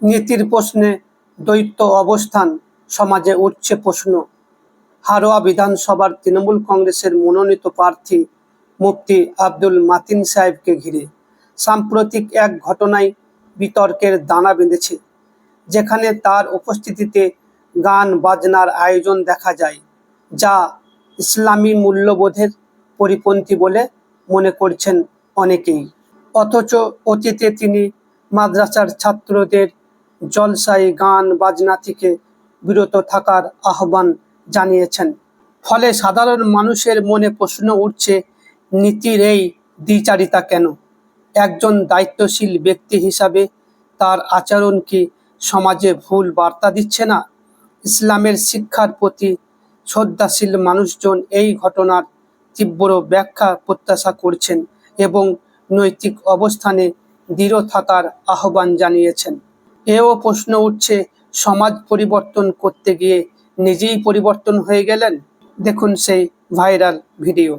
নীতির প্রশ্নে দ্বৈত অবস্থান, সমাজে উঠছে প্রশ্ন। হারোয়া বিধানসভার তৃণমূল কংগ্রেসের মনোনীত প্রার্থী মুফতি আব্দুল মাতিন সাহেবকে ঘিরে সাম্প্রতিক এক ঘটনায় বিতর্কের দানা বেঁধেছে, যেখানে তার উপস্থিতিতে গান বাজনার আয়োজন দেখা যায়, যা ইসলামী মূল্যবোধের পরিপন্থী বলে মনে করছেন অনেকেই। অথচ অতীতে তিনি মাদ্রাসার ছাত্রদের জলসায় গান বাজনা থেকে বিরত থাকার আহ্বান জানিয়েছেন। ফলে সাধারণ মানুষের মনে প্রশ্ন উঠছে, নীতির এই দ্বিচারিতা কেন? একজন দায়িত্বশীল ব্যক্তি হিসাবে তার আচরণ কি সমাজে ভুল বার্তা দিচ্ছে না? ইসলামের শিক্ষার প্রতি শ্রদ্ধাশীল মানুষজন এই ঘটনার তীব্র ব্যাখ্যা প্রত্যাশা করছেন এবং নৈতিক অবস্থানে দৃঢ় থাকার আহ্বান জানিয়েছেন। এও প্রশ্ন উঠছে, সমাজ পরিবর্তন করতে গিয়ে নিজেই পরিবর্তন হয়ে গেলেন? দেখুন সেই ভাইরাল ভিডিও।